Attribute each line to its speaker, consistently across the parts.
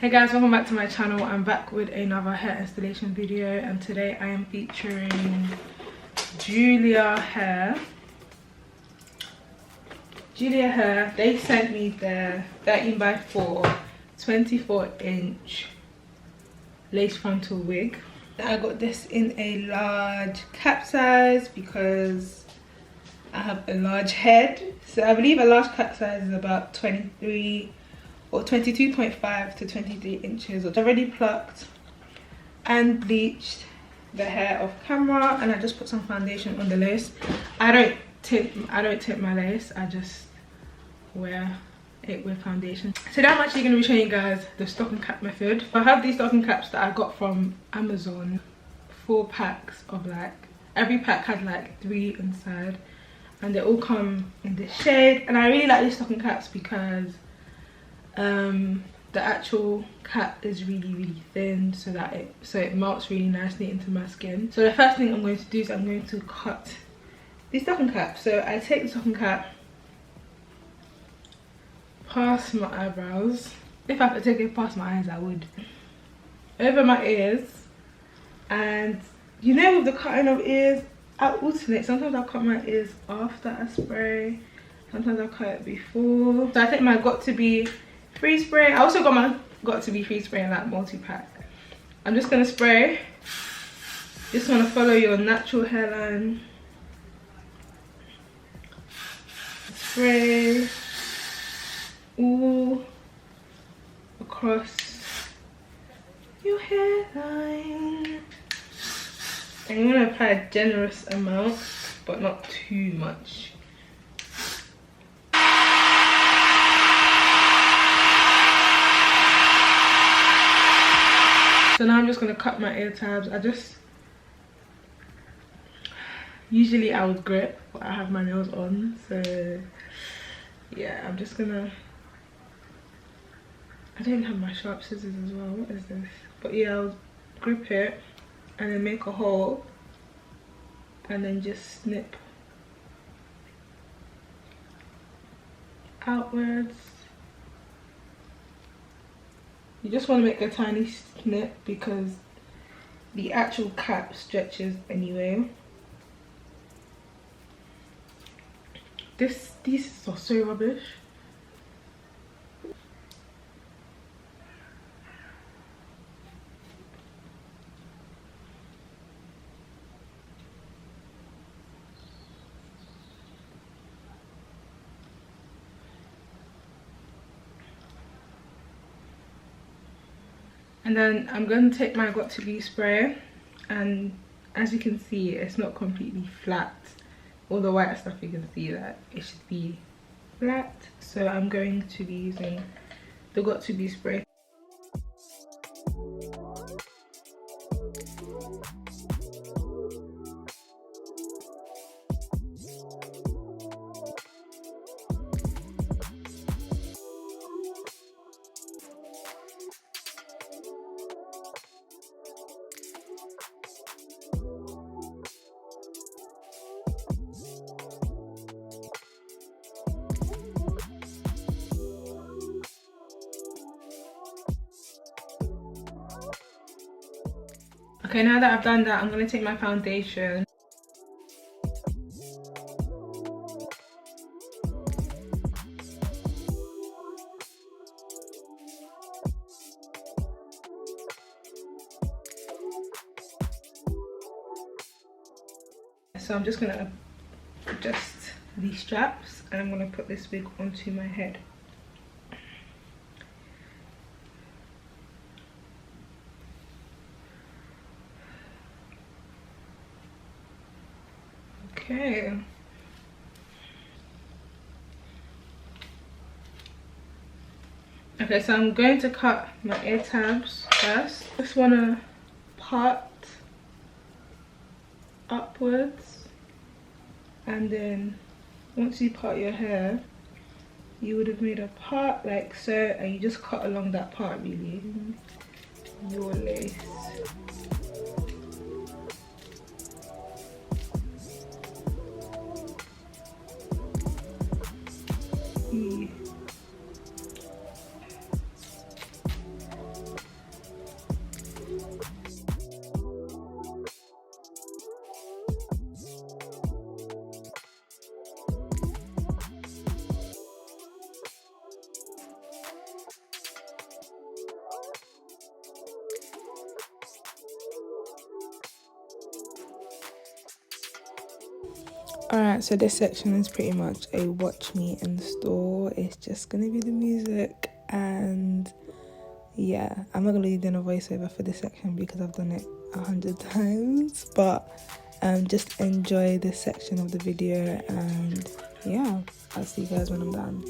Speaker 1: Hey guys, welcome back to my channel. I'm back with another hair installation video, and today I am featuring Julia Hair. They sent me their 13x4 24-inch lace frontal wig. I got this in a large cap size because I have a large head, so I believe a large cap size is about 23 or 22.5 to 23 inches. I've already plucked and bleached the hair off camera, and I just put some foundation on the lace. I don't tint my lace, I just wear it with foundation. Today I'm actually going to be showing you guys the stocking cap method. I have these stocking caps that I got from Amazon, 4 packs of every pack had 3 inside, and they all come in this shade. And I really like these stocking caps because the actual cap is really thin, so it melts really nicely into my skin. So the first thing I'm going to do is I'm going to cut the stocking cap. So I take the stocking cap past my eyebrows. If I could take it past my eyes, I would. Over my ears, and you know, with the cutting of ears, I alternate. Sometimes I'll cut my ears after I spray, sometimes I'll cut it before. So I think my got to be free spray. I also got my got to be free spray in multi-pack. I'm just gonna spray. Just want to follow your natural hairline. Spray all across your hairline. And you want to apply a generous amount, but not too much. So now I'm just going to cut my ear tabs. Usually I would grip, but I have my nails on, so yeah, I'm just gonna, I don't have my sharp scissors as well. What is this? But yeah, I'll grip it and then make a hole and then just snip outwards. You just want to make a tiny snip because the actual cap stretches anyway. These are so rubbish. And then I'm going to take my got to be spray, and as you can see, it's not completely flat. All the white stuff, you can see that it should be flat. So I'm going to be using the got to be spray. Okay, now that I've done that, I'm going to take my foundation. So I'm just going to adjust these straps, and I'm going to put this wig onto my head. Okay, so I'm going to cut my ear tabs first. Just want to part upwards, and then once you part your hair, you would have made a part like so, and you just cut along that part really, your lace. Alright, so this section is pretty much a watch me in store. It's just gonna be the music, and yeah, I'm not gonna be doing a voiceover for this section because I've done it 100 times, but just enjoy this section of the video, and yeah, I'll see you guys when I'm done.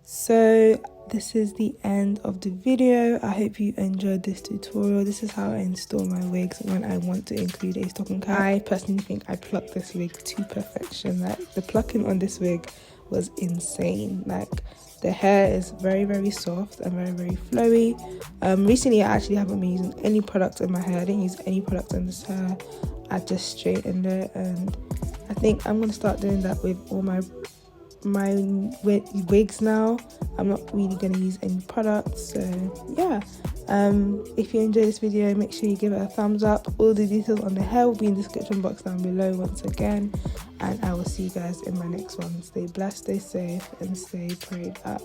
Speaker 1: So this is the end of the video. I hope you enjoyed this tutorial. This is how I install my wigs when I want to include a stocking cap. I personally think I plucked this wig to perfection. Like, the plucking on this wig was insane. Like, the hair is very, very soft and very, very flowy. Recently I actually haven't been using any product in my hair. I didn't use any product on this hair. I just straightened it, and I think I'm gonna start doing that with all my wigs now. I'm not really gonna use any products, so yeah. If you enjoyed this video, make sure you give it a thumbs up. All the details on the hair will be in the description box down below once again, and I will see you guys in my next one. Stay blessed, stay safe, and stay prayed up.